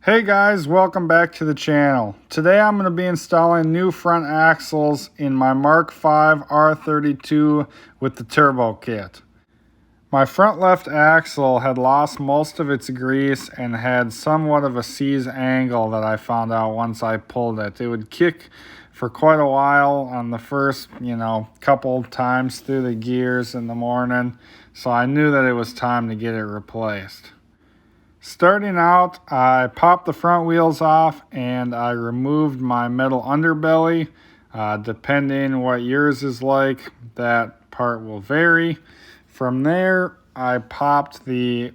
Hey guys, welcome back to the channel. Today I'm going to be installing new front axles in my MK5 R32 with the turbo kit. My front left axle had lost most of its grease and had somewhat of a seize angle that I found out once I pulled it. It would kick for quite a while on the first, couple times through the gears in the morning, so I knew that it was time to get it replaced. Starting out, I popped the front wheels off and I removed my metal underbelly. Depending what yours is like, that part will vary. From there, I popped the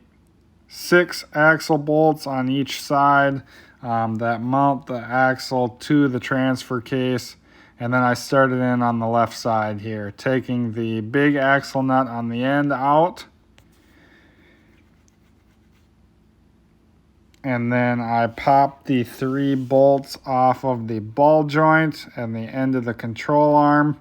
6 axle bolts on each side that mount the axle to the transfer case. And then I started in on the left side here, taking the big axle nut on the end out. And then I popped the 3 bolts off of the ball joint and the end of the control arm.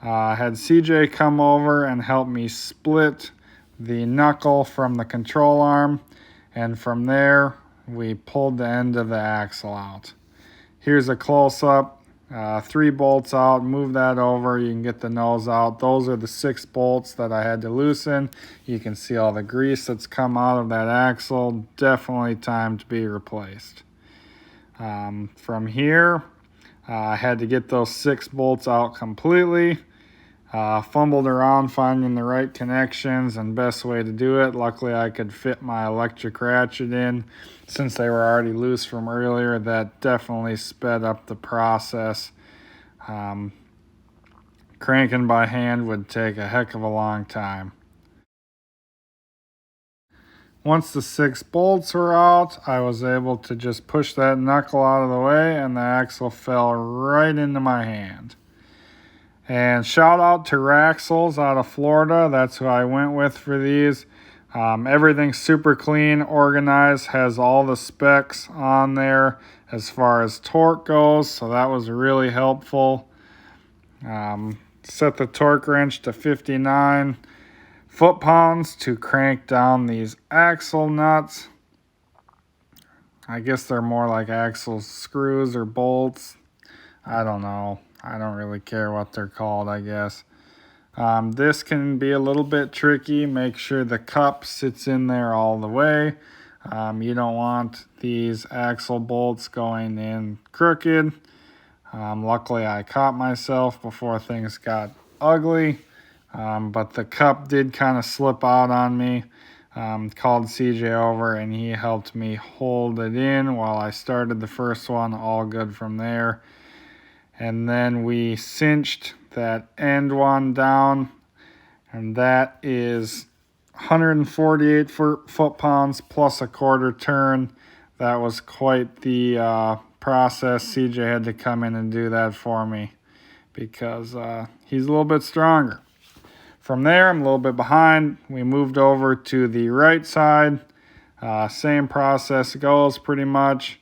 I had CJ come over and help me split the knuckle from the control arm. And from there, we pulled the end of the axle out. Here's a close-up. 3 bolts out, move that over, you can get the nose out. Those are the 6 bolts that I had to loosen. You can see all the grease that's come out of that axle. Definitely time to be replaced. From here, I had to get those 6 bolts out completely. Fumbled around finding the right connections and best way to do it. Luckily I could fit my electric ratchet in since they were already loose from earlier. That definitely sped up the process. Cranking by hand would take a heck of a long time. Once the 6 bolts were out, I was able to just push that knuckle out of the way and the axle fell right into my hand. And shout out to Raxles out of Florida. That's who I went with for these. Everything's super clean, organized, has all the specs on there as far as torque goes, so that was really helpful. Set the torque wrench to 59 foot-pounds to crank down these axle nuts. I guess they're more like axle screws or bolts. I don't know. I don't really care what they're called, I guess. This can be a little bit tricky. Make sure the cup sits in there all the way. You don't want these axle bolts going in crooked. Luckily, I caught myself before things got ugly. But the cup did kind of slip out on me. Called CJ over and he helped me hold it in while I started the first one. All good from there. And then we cinched that end one down, and that is 148 foot-pounds plus a quarter turn. That was quite the process. CJ had to come in and do that for me because he's a little bit stronger. From there, I'm a little bit behind. We moved over to the right side. Same process goes pretty much.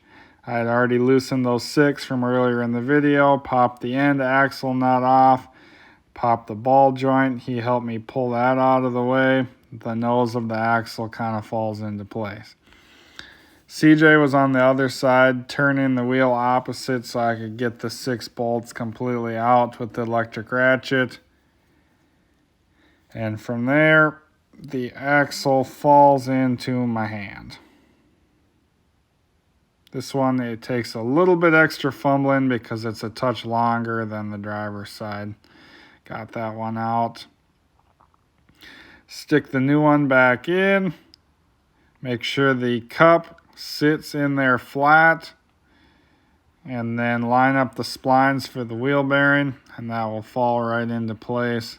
I had already loosened those 6 from earlier in the video, popped the end axle nut off, popped the ball joint. He helped me pull that out of the way. The nose of the axle kind of falls into place. CJ was on the other side, turning the wheel opposite so I could get the 6 bolts completely out with the electric ratchet. And from there, the axle falls into my hand. This one, it takes a little bit extra fumbling because it's a touch longer than the driver's side. Got that one out. Stick the new one back in. Make sure the cup sits in there flat. And then line up the splines for the wheel bearing, and that will fall right into place.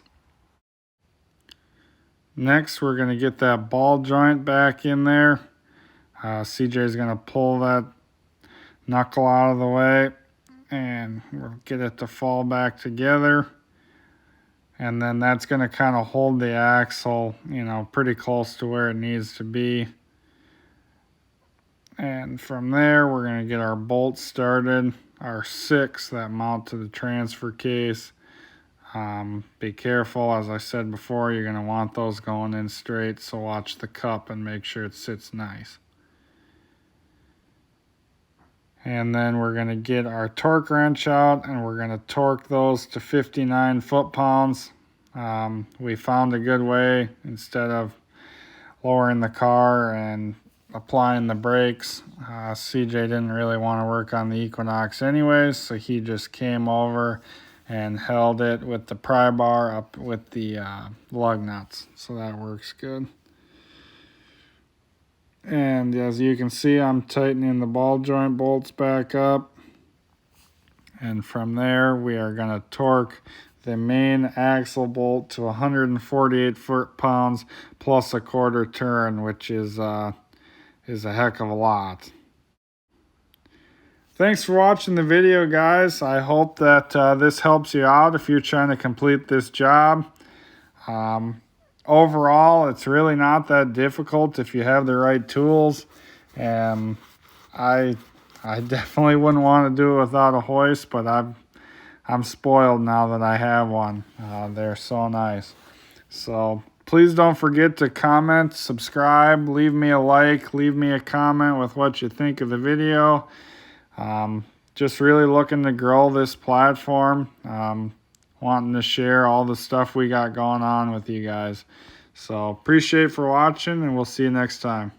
Next, we're going to get that ball joint back in there. CJ is going to pull that knuckle out of the way and we'll get it to fall back together. And then that's going to kind of hold the axle, pretty close to where it needs to be. And from there, we're going to get our bolts started, our 6 that mount to the transfer case. Be careful, as I said before, you're going to want those going in straight, so watch the cup and make sure it sits nice. And then we're going to get our torque wrench out and we're going to torque those to 59 foot-pounds. We found a good way instead of lowering the car and applying the brakes. CJ didn't really want to work on the Equinox anyways, so he just came over and held it with the pry bar up with the lug nuts. So that works good. And as you can see, I'm tightening the ball joint bolts back up. And from there, we are going to torque the main axle bolt to 148 foot-pounds plus a quarter turn, which is a heck of a lot. Thanks for watching the video, guys. I hope that this helps you out if you're trying to complete this job. Overall, it's really not that difficult if you have the right tools. And I definitely wouldn't want to do it without a hoist, but I'm spoiled now that I have one. They're so nice. So please don't forget to comment, subscribe, leave me a like, leave me a comment with what you think of the video. Just really looking to grow this platform. Wanting to share all the stuff we got going on with you guys. So appreciate for watching, and we'll see you next time.